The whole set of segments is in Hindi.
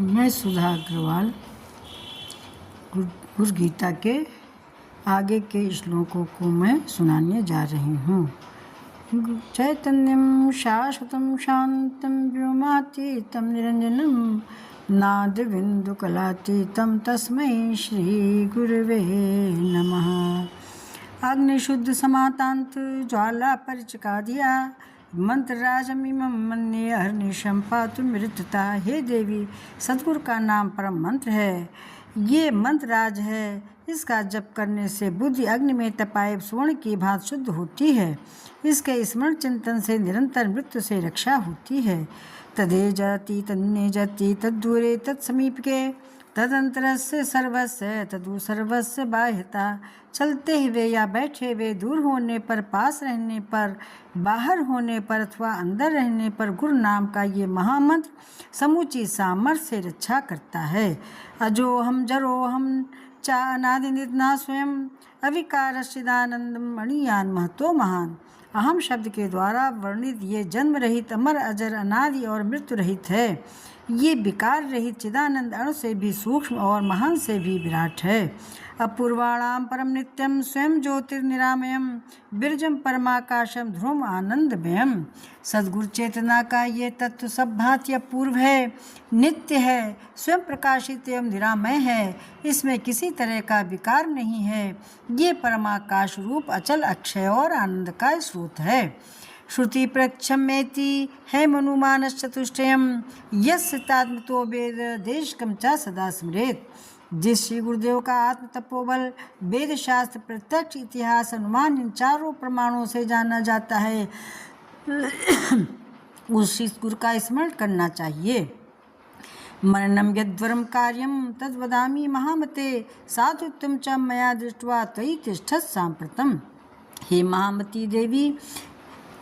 मैं सुधा अग्रवाल गुरु गीता के आगे के श्लोकों को मैं सुनाने जा रही हूँ। चैतन्यम शाश्वतं शांतं व्योमातीतं निरंजनं नादबिन्दुकलातीतं तस्मै श्री गुरवे नमः। अग्निशुद्ध समातांत ज्वाला परिचकादिया मंत्रराजमिमं मन्ये अहर्निशं पातु मृतता। हे देवी, सद्गुरु का नाम परम मंत्र है। ये मंत्रराज है। इसका जप करने से बुद्धि अग्नि में तपाए स्वर्ण की भांति शुद्ध होती है। इसके स्मरण चिंतन से निरंतर मृत्यु से रक्षा होती है। तदे जाति तन्ने जाति तद्दूरे तत्समीप के तदंतरस्य सर्वस्य तदु सर्वस्य बाह्यता। चलते हुए या बैठे हुए, दूर होने पर, पास रहने पर, बाहर होने पर अथवा अंदर रहने पर गुरु नाम का ये महामंत्र समूची सामर्थ्य से रक्षा करता है। अजो हम जरो हम चा अनादि निधना स्वयं अविकार चिदानंदम मणियान महतो महान। अहम शब्द के द्वारा वर्णित ये जन्म रहित, अमर, अजर, अनादि और मृत्यु रहित है। ये विकार रहित चिदानंद अणु से भी सूक्ष्म और महान से भी विराट है। अपूर्वाणाम परम नित्यम स्वयं ज्योतिर्निरामयम बिरजम परमाकाशम ध्रुव आनंदमयम। सद्गुरु चेतना का ये तत्व सब भांति अपूर्व है, नित्य है, स्वयं प्रकाशित एवं निरामय है। इसमें किसी तरह का विकार नहीं है। ये परमाकाश रूप अचल, अक्षय और आनंद का स्रोत है। श्रुति प्रक्षमेति है मनुमानस चतुष्टयम यस्य तात्मतो वेद देशकम च सदा स्मरेत। जिस श्री गुरुदेव का आत्म तपोबल, वेद शास्त्र, प्रत्यक्ष, इतिहास, अनुमान इन चारों प्रमाणों से जाना जाता है, उस श्री गुरु का स्मरण करना चाहिए। मननम यद्वरम कार्यम तद्वदामि महामते साधुत्वम च मया दृष्ट्वा त्वयि तिष्ठत् सांप्रतम। हे महामती देवी,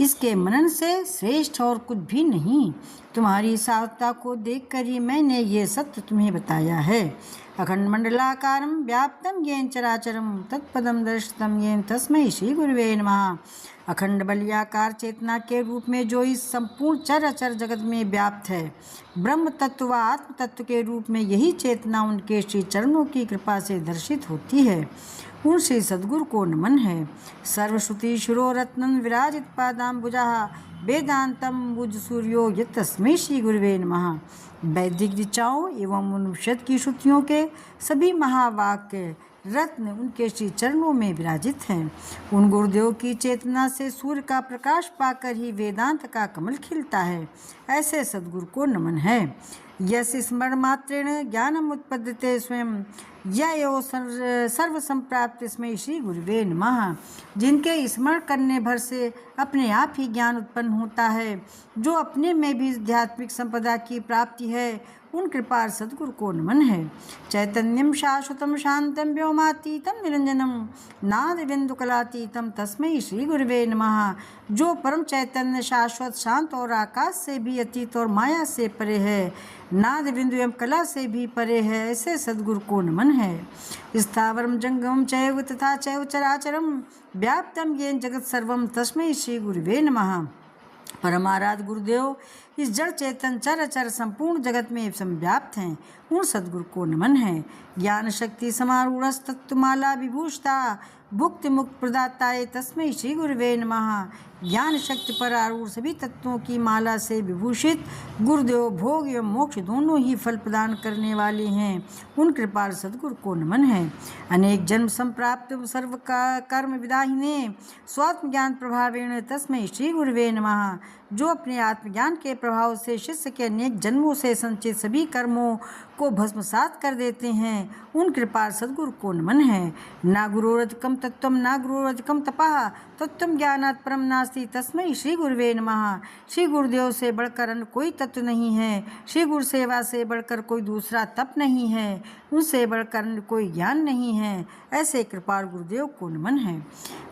इसके मनन से श्रेष्ठ और कुछ भी नहीं। तुम्हारी साधुता को देखकर ही मैंने ये सत्य तुम्हें बताया है। अखंड मंडलाकारं व्याप्तं येन चराचरं तत्पदं दर्शितं येन तस्मै श्री गुरुवे नमः। अखंड बलियाकार चेतना के रूप में जो इस संपूर्ण चर अचर जगत में व्याप्त है, ब्रह्म तत्व व आत्म तत्व के रूप में यही चेतना उनके श्री चरणों की कृपा से दर्शित होती है। उन श्री सद्गुरु को नमन है। सर्वश्रुति शिरोरत्नम विराजित पादाम्बुजा वेदांतम बुज सूर्यो ये तस्मै श्री गुरुवे नमः। वैदिक ऋचाओं एवं उपनिषद की श्रुतियों के सभी महावाक्य रत्न उनके श्री चरणों में विराजित हैं। उन गुरुदेव की चेतना से सूर्य का प्रकाश पाकर ही वेदांत का कमल खिलता है। ऐसे सद्गुरु को नमन है। यस स्मरण मात्रेण ज्ञानम उत्पद्यते स्वयं यो सर्व संप्राप्ति स्मै श्री गुरुवे नमः। जिनके स्मरण करने भर से अपने आप ही ज्ञान उत्पन्न होता है, जो अपने में भी आध्यात्मिक संपदा की प्राप्ति है, उन कृपाल सद्गुरु को नमन है। चैतन्यम शाश्वतं शांतं व्योमातीतं निरंजनम नाद बिंदुकलातीतं तस्मै श्री गुरुवे नमः। जो परम चैतन्य, शाश्वत, शांत और आकाश से भी अतीत और माया से परे है, नाद बिंदु एवं कला से भी परे है, ऐसे सद्गुरु को नमन है। स्थावरम जंगमम चैव तथा चैव चराचरम व्याप्तम येन जगत सर्वम तस्मै श्री गुरुवे नमः। परमाराध गुरुदेव इस जड़ चेतन चर अचर संपूर्ण जगत में संव्याप्त हैं। उन सद्गुरु को नमन है। ज्ञान शक्ति समारूढ़ तत्वमाला विभूषता भुक्ति मुक्त प्रदाताए तस्मै श्री गुरुवे नमः। ज्ञान शक्ति पर आरूढ़ सभी तत्वों की माला से विभूषित गुरुदेव भोग एवं मोक्ष दोनों ही फल प्रदान करने वाले हैं। उन कृपाल सद्गुरु को नमन है। अनेक जन्म संप्राप्त सर्व का कर्म विदाहिने स्वात्म ज्ञान प्रभावेण तस्मै श्री गुरुवे नमः। जो अपने आत्मज्ञान के प्रभाव से शिष्य के अनेक जन्मों से संचित सभी कर्मों को भस्मसात कर देते हैं, उन कृपाल सद्गुरु को नमन है। ना गुरोरधिकम तत्वम ना गुरोरधिकम तपः तत्वम ज्ञानात् परम नास्ति तस्मै श्री गुरुवे नमः। श्री गुरुदेव से बढ़कर अन्य कोई तत्व नहीं है। श्री गुरु सेवा से बढ़कर कोई दूसरा तप नहीं है। उनसे बढ़कर अन्य कोई ज्ञान नहीं है। ऐसे कृपाल गुरुदेव को नमन है।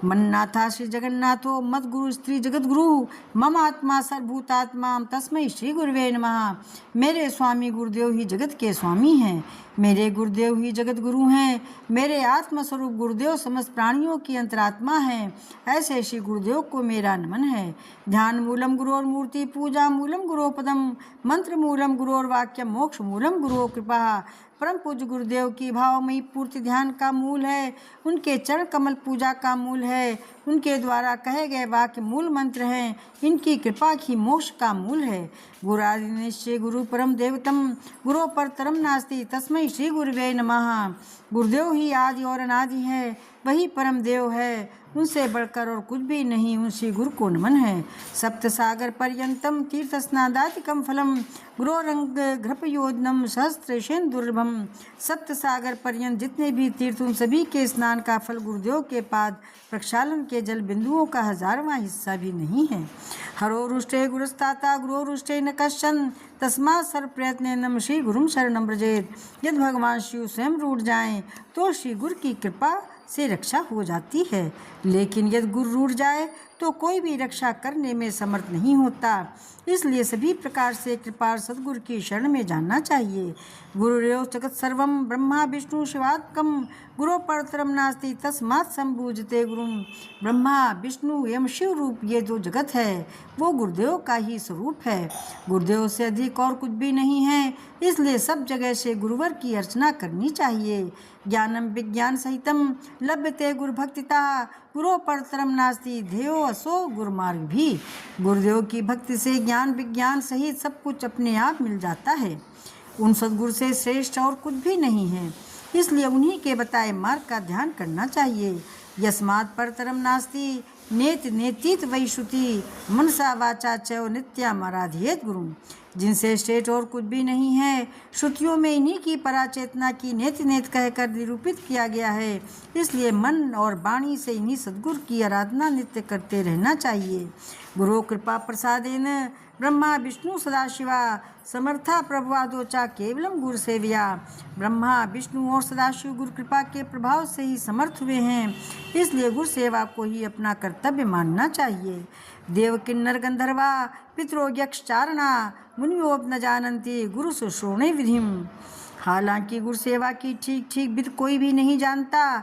मन्नाथा श्री जगन्नाथो मद गुरु स्त्री जगत गुरु मम आत्मा सर्वभूतात्मा तस्मै श्री गुरुवे नमः। मेरे स्वामी गुरुदेव ही जगत के स्वामी हैं। मेरे गुरुदेव ही जगत गुरु हैं। मेरे आत्मस्वरूप गुरुदेव समस्त प्राणियों की अंतरात्मा हैं, ऐसे श्री गुरुदेव को मेरा नमन है। ध्यान मूलम गुरोर मूर्ति पूजा मूलम गुरो पदम, मंत्र मूलम गुरोर वाक्य मोक्ष मूलम गुरो कृपा। परम पूज्य गुरुदेव की भावमयी पूर्ति ध्यान का मूल है, उनके चरण कमल पूजा का मूल है, उनके द्वारा कहे गए वाक्य मूल मंत्र हैं, इनकी कृपा ही मोक्ष का मूल है। गुरादि निश्चय गुरु परम देवतम, गुरो परतरम नास्ति तस्मै श्री गुरुवे नमः। गुरुदेव ही आदि और अनादि है, वही परम देव है, उनसे बढ़कर और कुछ भी नहीं, उन श्री गुरु को नमन है। सप्त सागर पर्यंतम तीर्थ स्नादातिकम फलम, गुरोरंग घृपयोजनम सहस्रेशन दुर्लभम। सप्त सागर पर्यंत जितने भी तीर्थ, उन सभी के स्नान का फल गुरुदेव के पाद प्रक्षालन के जल बिंदुओं का 1000वां हिस्सा भी नहीं है। हरो रुष्टे गुरुस्ताता गुरो रुष्टे न कश्चन, तस्मात् सर्व प्रयत्न श्री गुरुम शरणम व्रजेत। यदि भगवान शिव स्वयं रूठ जाएं तो श्री गुरु की कृपा से रक्षा हो जाती है, लेकिन यदि गुरु रूठ जाए तो कोई भी रक्षा करने में समर्थ नहीं होता। इसलिए सभी प्रकार से कृपा सद्गुरु की शरण में जानना चाहिए। गुरुरेव जगत सर्वम ब्रह्मा विष्णु शिवात्मकम, गुरो परतरम नास्ति तस्मात् संपूज्यते गुरुम। ब्रह्मा विष्णु एवं शिव रूप ये जो जगत है वो गुरुदेव का ही स्वरूप है, गुरुदेव से अधिक और कुछ भी नहीं है। इसलिए सब जगह से गुरुवर की अर्चना करनी चाहिए। ज्ञानम विज्ञान सहितम लभ्यते गुरु भक्तिता, गुरो परतरम नास्ति ध्येयो असो गुरुमार्ग भी। गुरुदेव की भक्ति से ज्ञान विज्ञान सहित सब कुछ अपने आप मिल जाता है, उन सद्गुरु से श्रेष्ठ और कुछ भी नहीं है। इसलिए उन्हीं के बताए मार्ग का ध्यान करना चाहिए। यस्मात् परतरम नास्ति नेत नेतीत वै श्रुति, मनसा वाचा च नित्याम आराध्येत गुरुम। जिनसे श्रेष्ठ और कुछ भी नहीं है, श्रुतियों में इन्हीं की पराचेतना की नेति नेत कहकर निरूपित किया गया है। इसलिए मन और वाणी से इन्हीं सद्गुरु की आराधना नित्य करते रहना चाहिए। गुरु कृपा प्रसादेन ब्रह्मा विष्णु सदाशिवा, समर्था प्रभवादोचा केवलम गुरु सेविया। ब्रह्मा विष्णु और सदाशिव गुरु कृपा के प्रभाव से ही समर्थ हुए हैं, इसलिए गुरु सेवा को ही अपना कर्तव्य मानना चाहिए। देव किन्नर गंधर्वा पितरो यक्ष चारणा, मुनियोप न जानन्ति गुरु सुश्रोणे विधिम। हालांकि गुरु सेवा की ठीक ठीक विधि कोई भी नहीं जानता,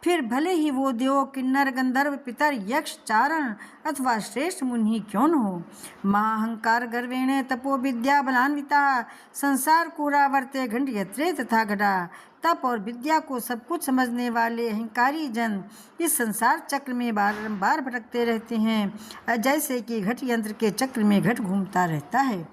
फिर भले ही वो देव किन्नर गंधर्व पितर यक्ष चारण अथवा श्रेष्ठ मुनि क्यों न हो। महाअहंकार गर्वेण तपो विद्या बलान्विता, संसार कुरावर्ते घंटियत्रे तथा घटा। तप और विद्या को सब कुछ समझने वाले अहंकारी जन इस संसार चक्र में बारंबार भटकते रहते हैं, जैसे कि घट यंत्र के चक्र में घट घूमता रहता है।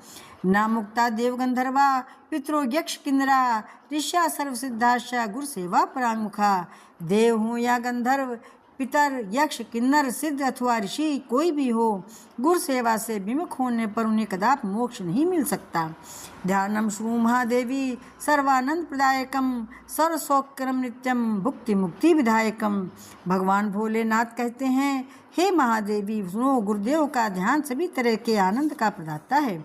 ना मुक्ता देव गंधर्वा पितरो यक्ष किन्नरा, ऋष्या सर्व सिद्धाश्या गुरु सेवा परांगमुखा। देव हो या गंधर्व पितर यक्ष किन्नर सिद्ध अथवा ऋषि कोई भी हो, गुरु सेवा से विमुख होने पर उन्हें कदापि मोक्ष नहीं मिल सकता। ध्यानम श्रू महादेवी सर्वानंद प्रदायकम, सर्वसौक्रम नित्यम भुक्ति मुक्ति विधायकम। भगवान भोलेनाथ कहते हैं, हे महादेवी सुनो, गुरुदेव का ध्यान सभी तरह के आनंद का प्रदाता है,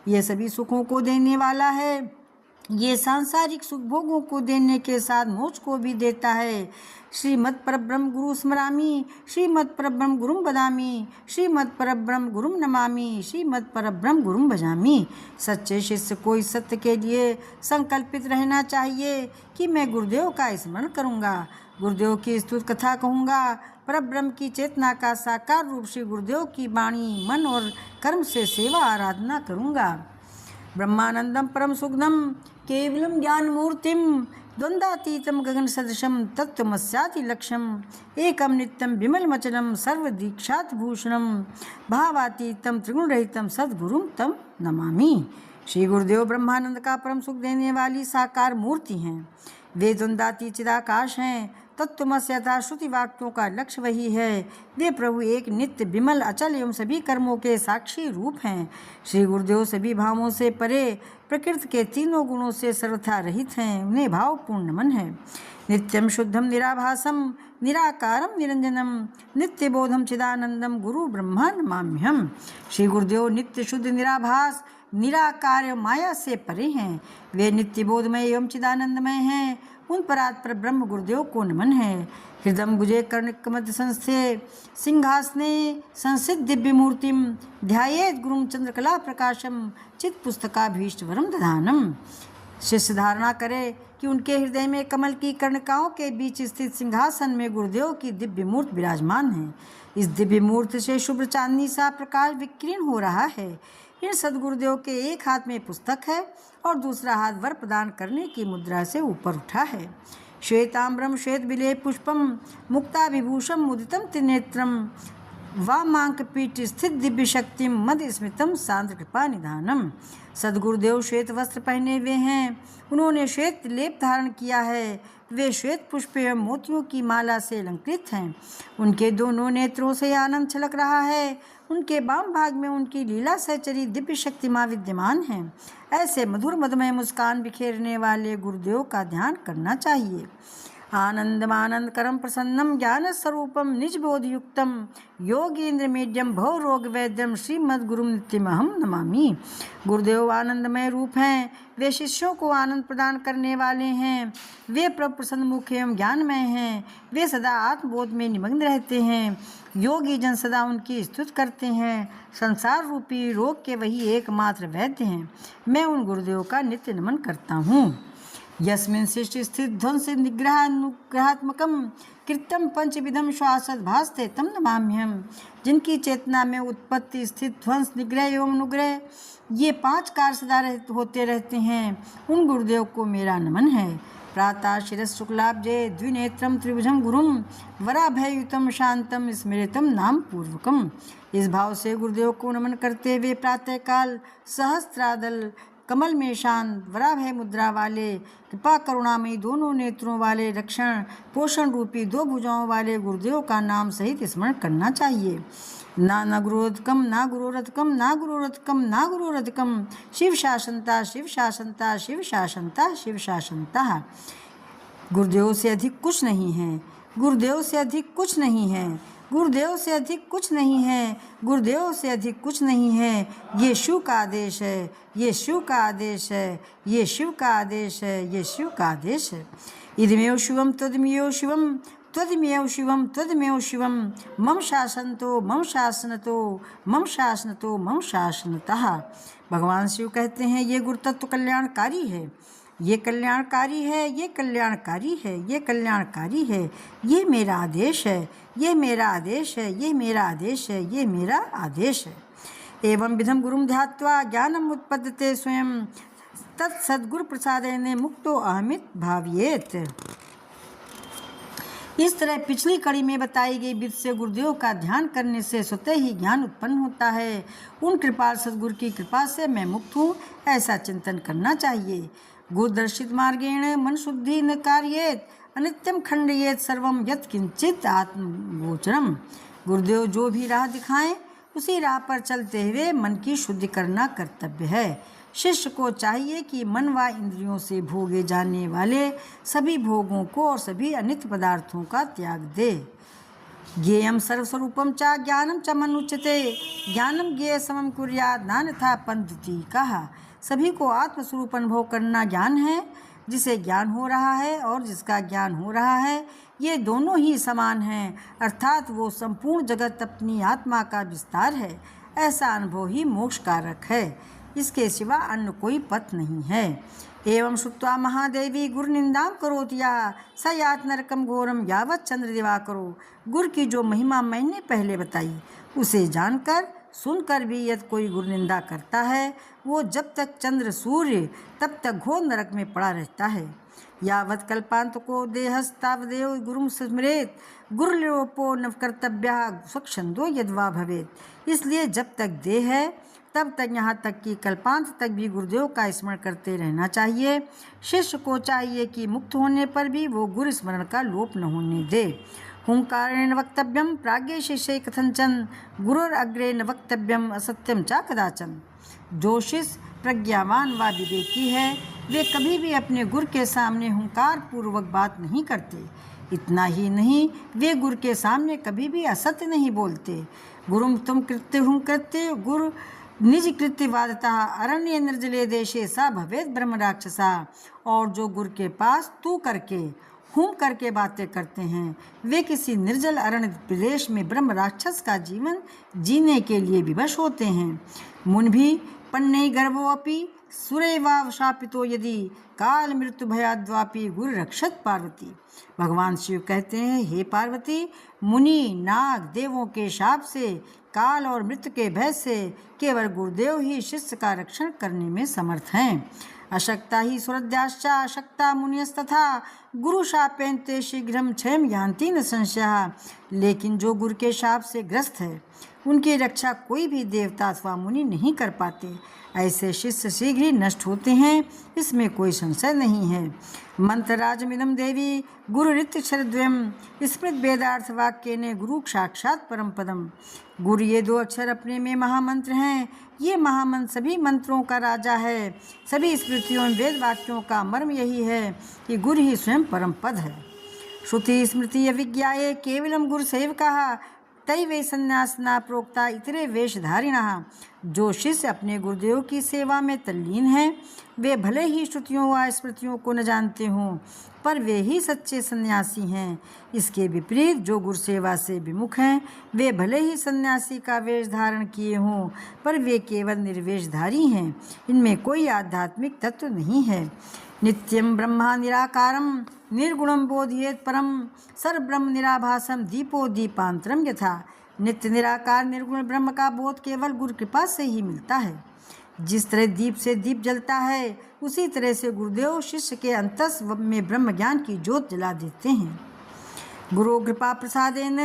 ये सभी सुखों को देने वाला है। ये सांसारिक सुख भोगों को देने के साथ मोक्ष को भी देता है। श्रीमद् परब्रह्म गुरु स्मरामि, श्रीमद् परब्रह्म गुरुम बदामि, श्रीमद् परब्रह्म गुरुम नमामि, श्रीमद् परब्रह्म गुरुम भजामि। सच्चे शिष्य को इस सत्य के लिए संकल्पित रहना चाहिए कि मैं गुरुदेव का स्मरण करूँगा, गुरुदेव की स्तुति कथा कहूँगा, परब्रह्म की चेतना का साकार रूप श्री गुरुदेव की वाणी मन और कर्म से सेवा आराधना करूँगा। ब्रह्मानंदम परम सुगंधम केवलम ज्ञान मूर्तिम, द्वंद्वातीतम गगन सदृशम तत्वमस्याति लक्ष्यम, एकम नित्यम विमल मचलम सर्व दीक्षात भूषणम, भावातीतम त्रिगुण रहितम सद्गुरुम तम नमामि। श्री गुरुदेव ब्रह्मानंद का परम सुख देने वाली साकार मूर्ति हैं। वे द्वंद्वातीत चिदाकाश हैं। तत्वमस्यता श्रुति वाक्यों का लक्ष्य वही है। वे प्रभु एक नित्य विमल अचल एवं सभी कर्मों के साक्षी रूप हैं। श्री गुरुदेव सभी भावों से परे प्रकृति के तीनों गुणों से सर्वथा रहित हैं, उन्हें भावपूर्ण नमन है। नित्यम शुद्धम निराभासम निराकारम निरंजनम, नित्य बोधम चिदानंदम गुरु ब्रह्मा नमाम्यहम्। श्री गुरुदेव नित्य शुद्ध निराभास निराकार माया से परे हैं। वे नित्य बोधमय एवं चिदानंदमय हैं। उन परात्पर ब्रह्म गुरुदेव को नमन है। हृदम गुजे कर्णिकमध्य संस्थे सिंहासने संसिद्ध दिव्य मूर्तिम, ध्यायेत गुरुम चंद्रकला प्रकाशम चित पुस्तकाभीष्टवरम दधानम। शिष्य धारणा करे कि उनके हृदय में कमल की कर्णिकाओं के बीच स्थित सिंहासन में गुरुदेव की दिव्य मूर्ति विराजमान है। इस दिव्य मूर्ति से शुभ्र चांदनी सा प्रकाश विकीर्ण हो रहा है। इन सदगुरुदेव के एक हाथ में पुस्तक है और दूसरा हाथ वर प्रदान करने की मुद्रा से ऊपर उठा है। श्वेताम्बरम श्वेत बिले पुष्पम मुक्ताभिभूषम मुदितम त्रिनेत्रम वामांक पीठ स्थित दिव्य शक्ति मद स्मितम सांद्र कृपा निधानम। सदगुरुदेव श्वेत वस्त्र पहने हुए हैं। उन्होंने श्वेत लेप धारण किया है। वे श्वेत पुष्प एवं मोतियों की माला से अलंकृत हैं। उनके दोनों नेत्रों से आनंद छलक रहा है। उनके वाम भाग में उनकी लीला सहचरी दिव्य शक्ति माँ विद्यमान है। ऐसे मधुर मधुमय मुस्कान बिखेरने वाले गुरुदेव का ध्यान करना चाहिए। आनंदमानंद करम प्रसन्नम ज्ञान स्वरूपम निज बोधयुक्तम योगींद्र मीड्यम भव रोग वैद्यम श्रीमद गुरु नित्यमहम नमामि। गुरुदेव आनंदमय रूप हैं। वे शिष्यों को आनंद प्रदान करने वाले हैं। वे प्रभु प्रसन्नमुख एवं ज्ञानमय हैं। वे सदा आत्मबोध में निमग्न रहते हैं। योगी जन सदा उनकी स्तुति करते हैं। संसार रूपी रोग के वही एकमात्र वैद्य हैं। मैं उन गुरुदेव का नित्य नमन करता हूँ। यस्मिन् सृष्टि स्थित ध्वंस निग्रहात्मकम कृत्यम पंचविधम श्वासद भास्ते तम नमाम्यहम। जिनकी चेतना में उत्पत्ति स्थित ध्वंस निग्रह एवं अनुग्रह ये 5 कार्य सदा होते रहते हैं, उन गुरुदेव को मेरा नमन है। प्रातः शिरस शुक्लाब्जे द्विनेत्रम त्रिभुजम गुरुम वराभयुतम शांतम स्मृतम नाम पूर्वकम। इस भाव से गुरुदेव को नमन करते हुए प्रातःकाल सहस्त्रादल कमल में शांत वराभय मुद्रा वाले कृपा करुणामयी दोनों नेत्रों वाले रक्षण पोषण रूपी 2 भुजाओं वाले गुरुदेव का नाम सहित स्मरण करना चाहिए। ना गुरुरधकम ना गुरुरधकम ना गुरुरधकम ना गुरुरधकम शिव शासनता शिव शासनता शिव शासनता शिव शासनता। गुरुदेव से अधिक कुछ नहीं है। गुरुदेव से अधिक कुछ नहीं है। गुरुदेव से अधिक कुछ नहीं है। गुरुदेव से अधिक कुछ नहीं है। ये शिव का आदेश है। ये शिव का आदेश है। ये शिव का आदेश है। ये शिव का आदेश है। इदमेव शिवम त्वदमेव शिवम त्वदमेव शिवम त्वदमेव शिवम मम शासनतो मम शासनतो मम शासनतो मम शासनतः। भगवान शिव कहते हैं ये गुरु तत्व कल्याणकारी है। ये कल्याणकारी है। ये कल्याणकारी है। ये कल्याणकारी है। ये मेरा आदेश है। ये मेरा आदेश है। ये मेरा आदेश है। ये मेरा आदेश है। एवं विधम गुरुम ध्यात्वा ज्ञानम उत्पद्यते स्वयं तत्सद्गुरु प्रसादेन मुक्तो अहमित भाव्येत। इस तरह पिछली कड़ी में बताई गई विधि से गुरुदेव का ध्यान करने से स्वतः ही ज्ञान उत्पन्न होता है। उन कृपाल सद्गुरु की कृपा से मैं मुक्त हूँ, ऐसा चिंतन करना चाहिए। गुरुदर्शित मार्गेण मन शुद्धि न कार्येत अनित्यम खंडयेत सर्वम यत् किंचित आत्मगोचरम। गुरुदेव जो भी राह दिखाएं उसी राह पर चलते हुए मन की शुद्धि करना कर्तव्य है। शिष्य को चाहिए कि मन व इंद्रियों से भोगे जाने वाले सभी भोगों को और सभी अनित्य पदार्थों का त्याग दे। ज्ञेयम सर्वस्वरूपम च ज्ञानम च मनुच्यते ज्ञानम ज्ञेय समम कुर्यात् नान्यथा पंथति कहा। सभी को आत्मस्वरूप अनुभव करना ज्ञान है। जिसे ज्ञान हो रहा है और जिसका ज्ञान हो रहा है ये दोनों ही समान हैं, अर्थात वो संपूर्ण जगत अपनी आत्मा का विस्तार है। ऐसा अनुभव ही मोक्ष कारक है। इसके सिवा अन्य कोई पथ नहीं है। एवं श्रुत्वा महादेवी गुरु निंदाम करोति या स यात नरकम घोरम यावत चंद्र दिवा करो। गुरु की जो महिमा मैंने पहले बताई उसे जानकर सुनकर भी यदि कोई गुरु निंदा करता है वो जब तक चंद्र सूर्य तब तक घोर नरक में पड़ा रहता है। यावत कल्पांत को देहस्तावदेव गुरुम स्मरेत गुरुलोपो न कर्तव्य स्वच्छंदो यद्वा भवेत। इसलिए जब तक देह है तब तक यहाँ तक कि कल्पांत तक भी गुरुदेव का स्मरण करते रहना चाहिए। शिष्य को चाहिए कि मुक्त होने पर भी वो गुरु स्मरण का लोप न होने दे। हुंकारेण वक्तव्यम प्राज्ञ शिष्य कथंचन गुरुर अग्रे न वक्तव्यम असत्यम चा कदाचन। जो शिष्य प्रज्ञावान व विवेकी है वे कभी भी अपने गुरु के सामने हुंकार पूर्वक बात नहीं करते। इतना ही नहीं वे गुरु के सामने कभी भी असत्य नहीं बोलते। गुरुम तुम कृत्य हुं कृत्य गुरु निज कृत्यवादता अरण्य निर्जले देशे सा भवेद ब्रह्म राक्षसा। और जो गुरु के पास तू करके हूँ करके बातें करते हैं वे किसी निर्जल अरण्य प्रदेश में ब्रह्म राक्षस का जीवन जीने के लिए विवश होते हैं। मुन भी पन्ने गर्भो अपि सुरैवा शापितो यदि काल मृत्यु भयाद्वापि गुरु रक्षत पार्वती। भगवान शिव कहते हैं, हे पार्वती, मुनि नाग देवों के शाप से, काल और मृत्यु के भय से केवल गुरुदेव ही शिष्य का रक्षण करने में समर्थ हैं। अशक्ता ही सुरद्याश्चा अशक्ता मुनियस्तथा गुरु शापेन्ते शीघ्रम क्षयम यान्ति न संशयः। लेकिन जो गुरु के शाप से ग्रस्त है उनकी रक्षा कोई भी देवता अथवा मुनि नहीं कर पाते। ऐसे शिष्य शीघ्र ही नष्ट होते हैं, इसमें कोई संशय नहीं है। मंत्रराजमिदं देवी गुरु ऋत्यक्षरद्वयम् स्मृत वेदार्थ वाक्य ने गुरु साक्षात परम पदम। गुरु ये 2 अक्षर अपने में महामंत्र हैं। ये महामंत्र सभी मंत्रों का राजा है। सभी स्मृतियों वेद वाक्यों का मर्म यही है कि गुरु ही स्वयं परम पद है। श्रुति स्मृति अविज्ञाये केवलम गुरु सेवकाः तै वे संन्यासना प्रोक्ता इतरे वेशधारिणः। जो शिष्य अपने गुरुदेव की सेवा में तल्लीन हैं वे भले ही श्रुतियों व स्मृतियों को न जानते हों, पर वे ही सच्चे सन्यासी हैं। इसके विपरीत जो गुरु सेवा से विमुख हैं वे भले ही सन्यासी का वेश धारण किए हों, पर वे केवल निर्वेशधारी हैं। इनमें कोई आध्यात्मिक तत्व नहीं है। नित्यं ब्रह्मा निराकारं निर्गुणं बोधयेत् परं सर्वब्रह्म निराभासं दीपो दीपांतरम यथा। नित्य निराकार निर्गुण ब्रह्म का बोध केवल गुरु कृपा से ही मिलता है। जिस तरह दीप से दीप जलता है उसी तरह से गुरुदेव शिष्य के अंतस में ब्रह्म ज्ञान की ज्योत जला देते हैं। गुरु कृपा प्रसादेन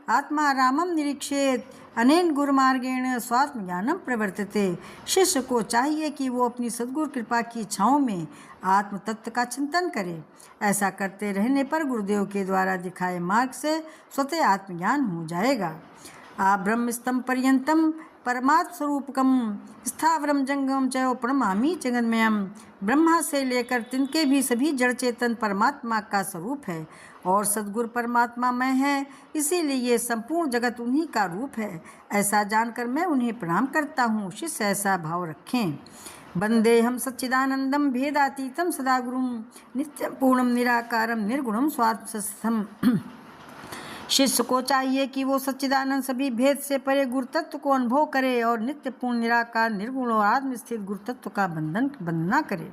आत्मा रामम निरीक्षेत अनेन गुरुमार्गेण स्वात्म ज्ञानम प्रवर्तते। शिष्य को चाहिए कि वो अपनी सद्गुरु कृपा की छाँव में आत्म तत्व का चिंतन करे। ऐसा करते रहने पर गुरुदेव के द्वारा दिखाए मार्ग से स्वतः आत्मज्ञान हो जाएगा। आ ब्रह्मस्तम पर्यंतम परमात्म स्वरूपकम स्थावरम जंगम च प्रणमामि जगन्मयम। ब्रह्मा से लेकर तिनके भी सभी जड़ चेतन परमात्मा का स्वरूप है और सद्गुरु परमात्मा मैं है, इसीलिए ये संपूर्ण जगत उन्हीं का रूप है। ऐसा जानकर मैं उन्हें प्रणाम करता हूँ। शिष्य ऐसा भाव रखें। वंदे हम सच्चिदानंदम भेदातीतम सदा गुरुम नित्यम पूर्णम निराकारम निर्गुणम स्वात्मस्थम। शिष्य को चाहिए कि वो सच्चिदानंद सभी भेद से परे गुरु तत्व को अनुभव करे और नित्य पूर्ण निराकार निर्गुण और आत्मस्थित गुरु तत्व का वंदना करे।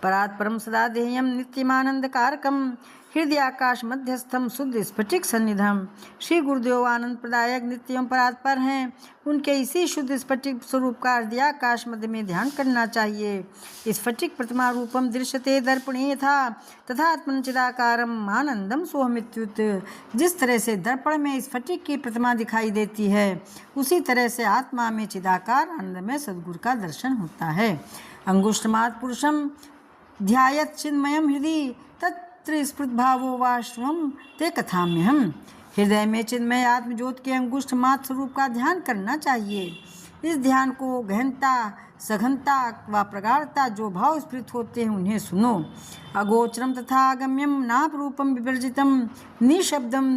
परात् परम सदा देयम नित्यमानंद कारकम हृदयाकाश मध्यस्थम शुद्ध स्फटिक सन्निधम। श्री गुरुदेव आनंद प्रदायक नित्यम परात्पर हैं। उनके इसी शुद्ध स्फटिक स्वरूप का हृदयाकाश मध्य में ध्यान करना चाहिए। स्फटिक प्रतिमा रूपम दृश्यते दर्पणे था तथा आत्मचिदाकारम आनंदम सोहमित्युत। जिस तरह से दर्पण में स्फटिक की प्रतिमा दिखाई देती है उसी तरह से आत्मा में चिदाकार आनंद में सद्गुरु का दर्शन होता है। अंगुष्ठमात् पुरुषम ध्यायत चिन्मयम हृदय तत्र स्फुट भावो वाश्रम ते कथाम्यहम। हृदय में चिन्मय आत्मज्योत के अंगुष्ठ मात्र स्वरूप का ध्यान करना चाहिए। इस ध्यान को गहनता सघनता व प्रगाढ़ता जो भाव स्फुरित होते हैं उन्हें सुनो। अगोचरम तथा आगम्यम नाप रूपम विवर्जितम निशब्दम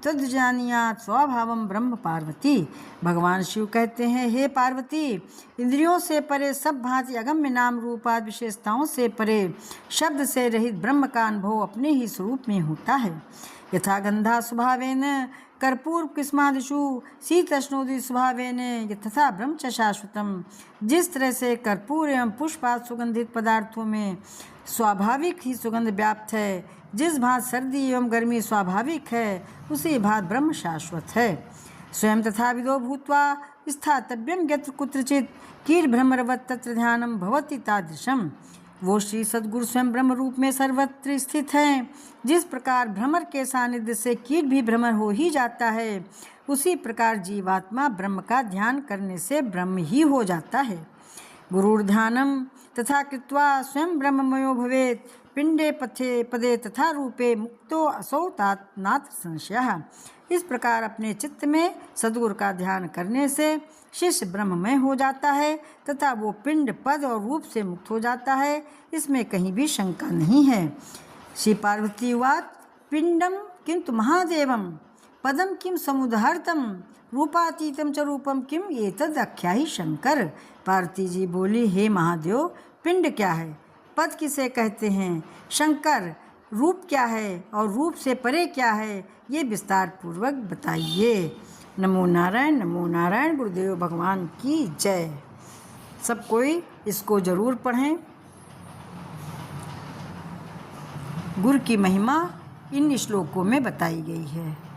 तद्जानियात स्वभावम ब्रह्म पार्वती। भगवान शिव कहते हैं, हे पार्वती, इंद्रियों से परे सब भांति अगम्य नाम रूपाद विशेषताओं से परे शब्द से रहित ब्रह्म का अनुभव अपने ही स्वरूप में होता है। यथा गंधा स्वभावेन कर्पूर किस्मादिषु शीतष्णोदि स्वभावेन तथा ब्रह्म च शाश्वतम। जिस तरह से कर्पूर एवं पुष्पाद सुगंधित पदार्थों में स्वाभाविक ही सुगंध व्याप्त है, जिस भांति सर्दी एवं गर्मी स्वाभाविक है उसी भांति ब्रह्म शाश्वत है। स्वयं तथा विदो भूत्वा स्थातव्यम यत्र कुत्रचित् कीट भ्रमरवत् तत्र ध्यानम भवति तादृशम। वो श्री सद्गुरु स्वयं ब्रह्म रूप में सर्वत्र स्थित हैं। जिस प्रकार भ्रमर के सानिध्य से कीट भी भ्रमर हो ही जाता है उसी प्रकार जीवात्मा ब्रह्म का ध्यान करने से ब्रह्म ही हो जाता है। गुरुर्ध्यानम तथा कृत्वा स्वयं ब्रह्ममयो भवेत् पिंडे पथे पदे तथा रूपे मुक्तो असौ नात्र संशयः। इस प्रकार अपने चित्त में सद्गुरु का ध्यान करने से शिष्य ब्रह्ममय हो जाता है तथा वो पिंड पद और रूप से मुक्त हो जाता है, इसमें कहीं भी शंका नहीं है। श्री पार्वती वात पिंडम किंतु महादेवम पदम किम समुदहर्तम रूपातीतम च रूपम किम एतद आख्याहि शंकर। पार्वती जी बोली, हे महादेव, पिंड क्या है, पद किसे कहते हैं, शंकर रूप क्या है और रूप से परे क्या है, ये विस्तार पूर्वक बताइए। नमो नारायण गुरुदेव भगवान की जय। सब कोई इसको ज़रूर पढ़ें। गुरु की महिमा इन श्लोकों में बताई गई है।